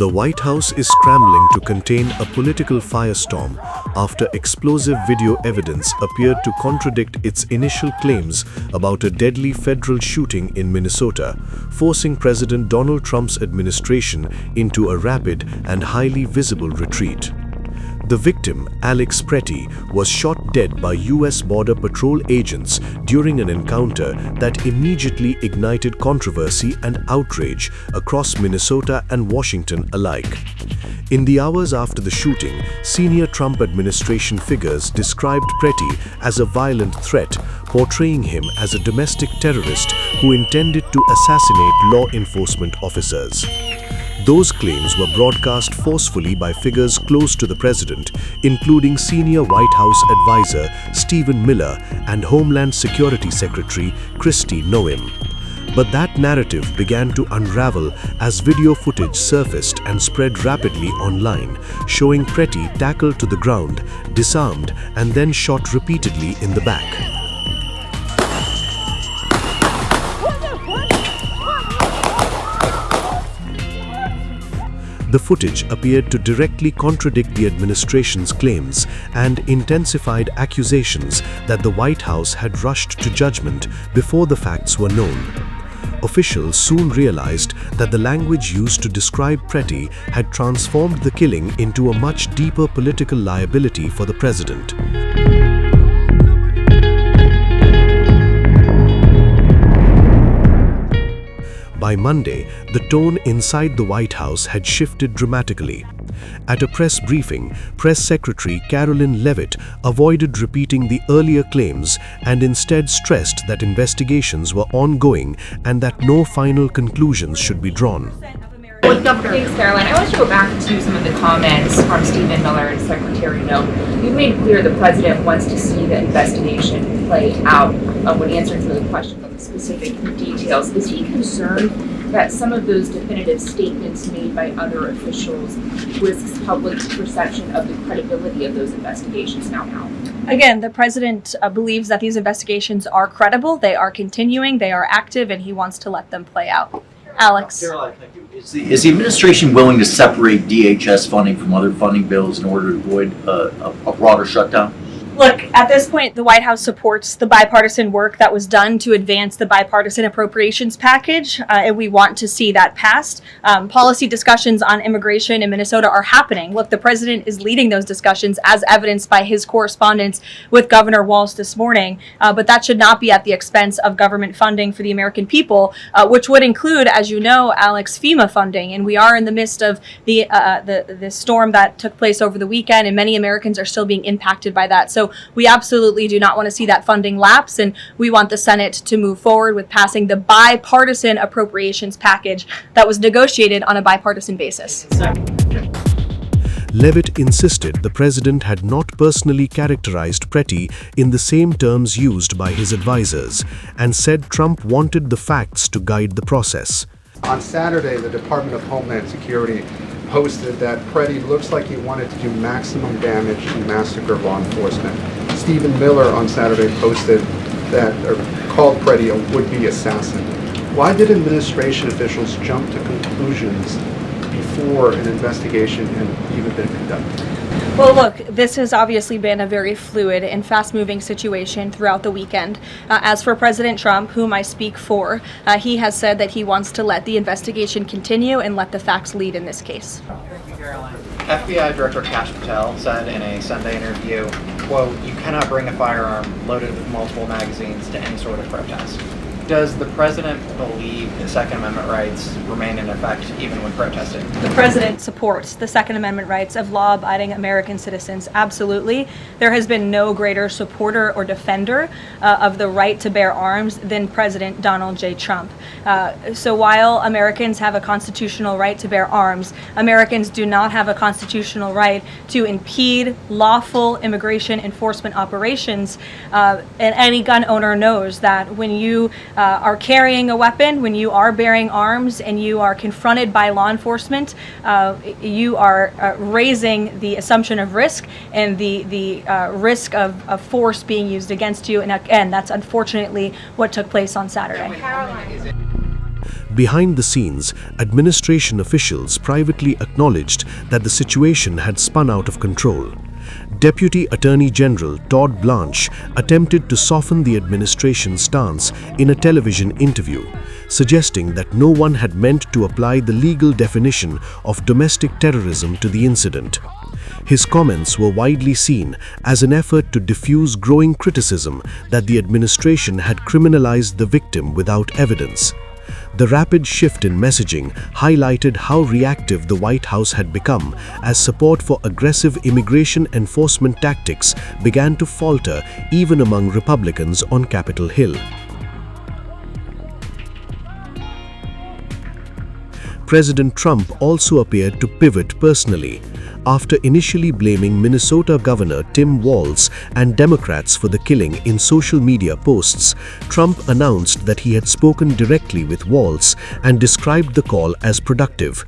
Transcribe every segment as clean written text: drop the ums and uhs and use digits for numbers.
The White House is scrambling to contain a political firestorm after explosive video evidence appeared to contradict its initial claims about a deadly federal shooting in Minnesota, forcing President Donald Trump's administration into a rapid and highly visible retreat. The victim, Alex Pretti, was shot dead by U.S. Border Patrol agents during an encounter that immediately ignited controversy and outrage across Minnesota and Washington alike. In the hours after the shooting, senior Trump administration figures described Pretti as a violent threat, portraying him as a domestic terrorist who intended to assassinate law enforcement officers. Those claims were broadcast forcefully by figures close to the president, including senior White House advisor Stephen Miller and Homeland Security Secretary Kristi Noem. But that narrative began to unravel as video footage surfaced and spread rapidly online, showing Pretti tackled to the ground, disarmed, and then shot repeatedly in the back. The footage appeared to directly contradict the administration's claims and intensified accusations that the White House had rushed to judgment before the facts were known. Officials soon realized that the language used to describe Pretti had transformed the killing into a much deeper political liability for the president. By Monday, the tone inside the White House had shifted dramatically. At a press briefing, Press Secretary Karoline Leavitt avoided repeating the earlier claims and instead stressed that investigations were ongoing and that no final conclusions should be drawn. With Governor, thanks, Caroline. I want to go back to some of the comments from Stephen Miller and Secretary Noem. You've made clear the president wants to see the investigation play out when answering some of the questions on the specific details. Is he concerned that some of those definitive statements made by other officials risks public perception of the credibility of those investigations now? Again, the president believes that these investigations are credible, they are continuing, they are active, and he wants to let them play out. Alex. Caroline, thank you. Is the administration willing to separate DHS funding from other funding bills in order to avoid a broader shutdown? Look, at this point, the White House supports the bipartisan work that was done to advance the bipartisan appropriations package, and we want to see that passed. Policy discussions on immigration in Minnesota are happening. Look, the president is leading those discussions as evidenced by his correspondence with Governor Walz this morning, but that should not be at the expense of government funding for the American people, which would include, as you know, Alex, FEMA funding, and we are in the midst of the storm that took place over the weekend, and many Americans are still being impacted by that. So we absolutely do not want to see that funding lapse, and we want the Senate to move forward with passing the bipartisan appropriations package that was negotiated on a bipartisan basis. Leavitt insisted the president had not personally characterized Pretti in the same terms used by his advisors, and said Trump wanted the facts to guide the process. On Saturday, the Department of Homeland Security posted that Pretti looks like he wanted to do maximum damage and massacre law enforcement. Stephen Miller on Saturday posted that, or called Pretti a would-be assassin. Why did administration officials jump to conclusions before an investigation had even been conducted? Well, look, this has obviously been a very fluid and fast-moving situation throughout the weekend. As for President Trump, whom I speak for, he has said that he wants to let the investigation continue and let the facts lead in this case. Thank you, Caroline. FBI Director Kash Patel said in a Sunday interview, quote, "You cannot bring a firearm loaded with multiple magazines to any sort of protest." Does the president believe the Second Amendment rights remain in effect even when protesting? The president supports the Second Amendment rights of law-abiding American citizens, absolutely. There has been no greater supporter or defender of the right to bear arms than President Donald J. Trump. So while Americans have a constitutional right to bear arms, Americans do not have a constitutional right to impede lawful immigration enforcement operations. And any gun owner knows that when you are carrying a weapon, when you are bearing arms and you are confronted by law enforcement, you are raising the assumption of risk and the risk of force being used against you. And again, that's unfortunately what took place on Saturday. Behind the scenes, administration officials privately acknowledged that the situation had spun out of control. Deputy Attorney General Todd Blanche attempted to soften the administration's stance in a television interview, suggesting that no one had meant to apply the legal definition of domestic terrorism to the incident. His comments were widely seen as an effort to diffuse growing criticism that the administration had criminalized the victim without evidence. The rapid shift in messaging highlighted how reactive the White House had become as support for aggressive immigration enforcement tactics began to falter even among Republicans on Capitol Hill. President Trump also appeared to pivot personally. After initially blaming Minnesota Governor Tim Walz and Democrats for the killing in social media posts, Trump announced that he had spoken directly with Walz and described the call as productive.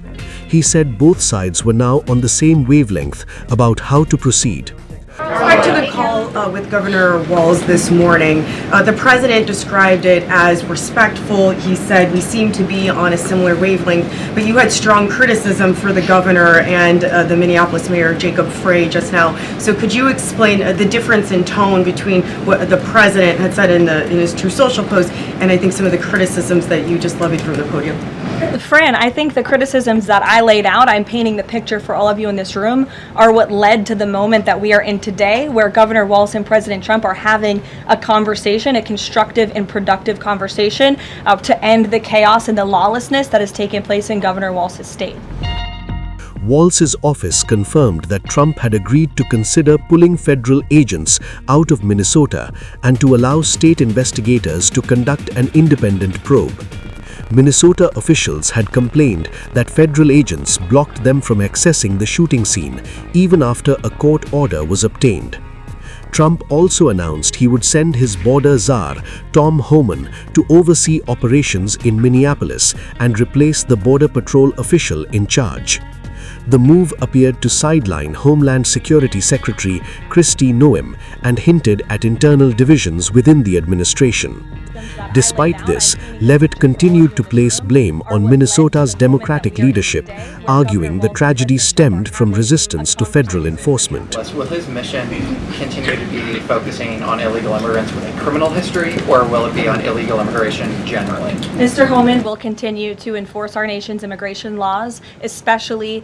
He said both sides were now on the same wavelength about how to proceed. Back to the call with Governor Walz this morning. The president described it as respectful. He said we seem to be on a similar wavelength, but you had strong criticism for the governor and the Minneapolis mayor, Jacob Frey, just now. So could you explain the difference in tone between what the president had said in his True Social post and I think some of the criticisms that you just levied from the podium? Fran, I think the criticisms that I laid out, I'm painting the picture for all of you in this room, are what led to the moment that we are in today, where Governor Walz and President Trump are having a conversation, a constructive and productive conversation to end the chaos and the lawlessness that has taken place in Governor Walz's state. Walz's office confirmed that Trump had agreed to consider pulling federal agents out of Minnesota and to allow state investigators to conduct an independent probe. Minnesota officials had complained that federal agents blocked them from accessing the shooting scene even after a court order was obtained. Trump also announced he would send his border czar, Tom Homan, to oversee operations in Minneapolis and replace the Border Patrol official in charge. The move appeared to sideline Homeland Security Secretary Kristi Noem and hinted at internal divisions within the administration. Despite this, Leavitt continued to place blame on Minnesota's Democratic leadership, arguing the tragedy stemmed from resistance to federal enforcement. Will his mission continue to be focusing on illegal immigrants with a criminal history, or will it be on illegal immigration generally? Mr. Homan will continue to enforce our nation's immigration laws, especially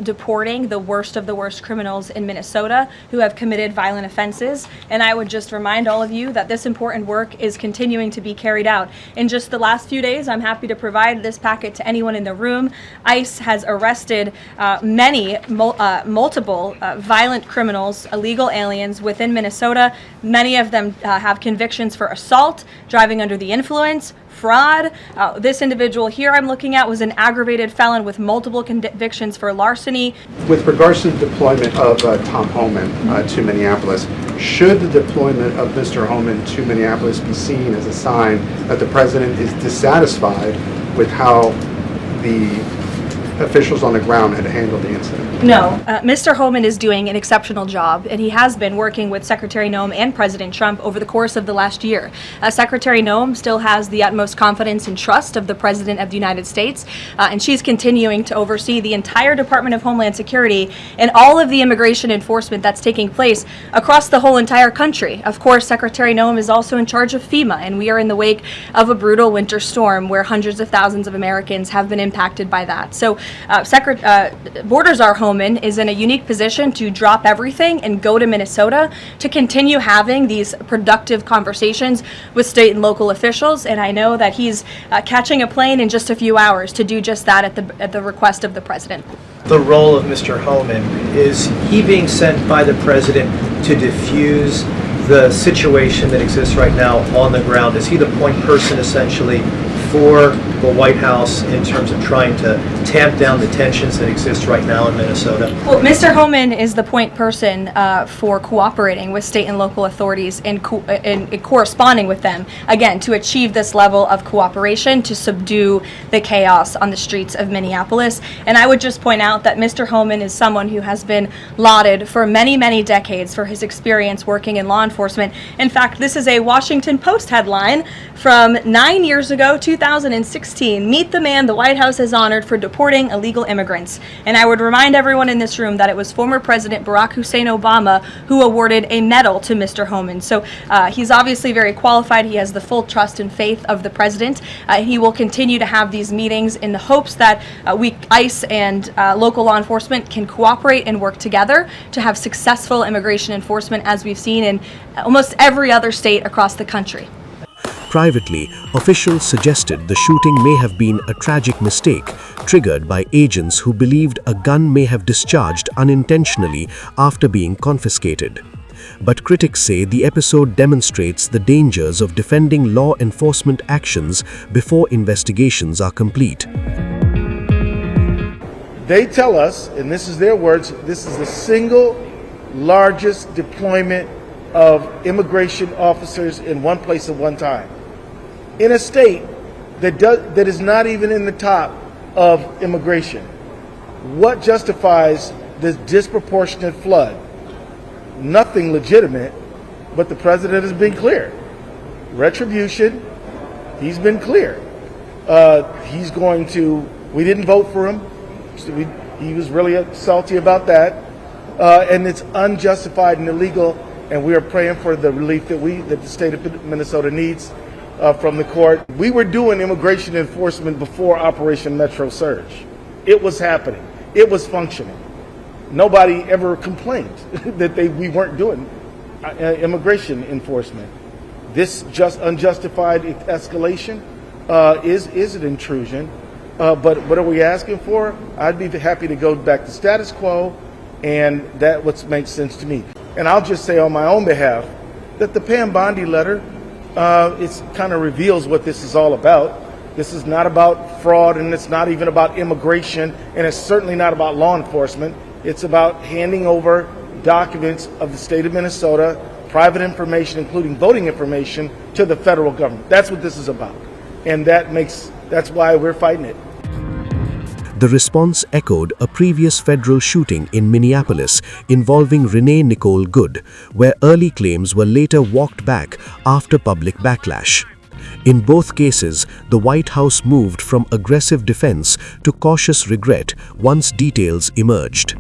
deporting the worst of the worst criminals in Minnesota who have committed violent offenses. And I would just remind all of you that this important work is continuing to be carried out. In just the last few days, I'm happy to provide this packet to anyone in the room. ICE has arrested multiple violent criminals, illegal aliens within Minnesota. Many of them have convictions for assault, driving under the influence, fraud. This individual here I'm looking at was an aggravated felon with multiple convictions for larceny. With regards to the deployment of Tom Homan to Minneapolis, should the deployment of Mr. Homan to Minneapolis be seen as a sign that the president is dissatisfied with how the officials on the ground had handled the incident? No, Mr. Homan is doing an exceptional job, and he has been working with Secretary Noem and President Trump over the course of the last year. Secretary Noem still has the utmost confidence and trust of the President of the United States, and she's continuing to oversee the entire Department of Homeland Security and all of the immigration enforcement that's taking place across the whole entire country. Of course, Secretary Noem is also in charge of FEMA, and we are in the wake of a brutal winter storm where hundreds of thousands of Americans have been impacted by that. So Border Czar Homan is in a unique position to drop everything and go to Minnesota to continue having these productive conversations with state and local officials, and I know that he's catching a plane in just a few hours to do just that at the request of the president. The role of Mr. Homan, is he being sent by the president to diffuse the situation that exists right now on the ground? Is he the point person essentially for the White House in terms of trying to tamp down the tensions that exist right now in Minnesota? Well, Mr. Homan is the point person for cooperating with state and local authorities and corresponding with them, again, to achieve this level of cooperation to subdue the chaos on the streets of Minneapolis. And I would just point out that Mr. Homan is someone who has been lauded for many, many decades for his experience working in law enforcement. In fact, this is a Washington Post headline from 9 years ago, 2000. 2016, meet the man the White House has honored for deporting illegal immigrants. And I would remind everyone in this room that it was former President Barack Hussein Obama who awarded a medal to Mr. Homan. So he's obviously very qualified. He has the full trust and faith of the president. He will continue to have these meetings in the hopes that ICE and local law enforcement can cooperate and work together to have successful immigration enforcement, as we've seen in almost every other state across the country. Privately, officials suggested the shooting may have been a tragic mistake, triggered by agents who believed a gun may have discharged unintentionally after being confiscated. But critics say the episode demonstrates the dangers of defending law enforcement actions before investigations are complete. They tell us, and this is their words, this is the single largest deployment of immigration officers in one place at one time, in a state that is not even in the top of immigration. What justifies this disproportionate flood? Nothing legitimate, but the president has been clear. Retribution, he's been clear. He's going to, we didn't vote for him. He was really salty about that. And it's unjustified and illegal, and we are praying for the relief that the state of Minnesota needs from the court. We were doing immigration enforcement before Operation Metro Surge. It was happening. It was functioning. Nobody ever complained that we weren't doing immigration enforcement. This just unjustified escalation is an intrusion. But what are we asking for? I'd be happy to go back to status quo, and that what makes sense to me. And I'll just say on my own behalf that the Pam Bondi letter, it kind of reveals what this is all about. This is not about fraud, and it's not even about immigration, and it's certainly not about law enforcement. It's about handing over documents of the state of Minnesota, private information, including voting information, to the federal government. That's what this is about. And that's why we're fighting it. The response echoed a previous federal shooting in Minneapolis involving Renee Nicole Good, where early claims were later walked back after public backlash. In both cases, the White House moved from aggressive defense to cautious regret once details emerged.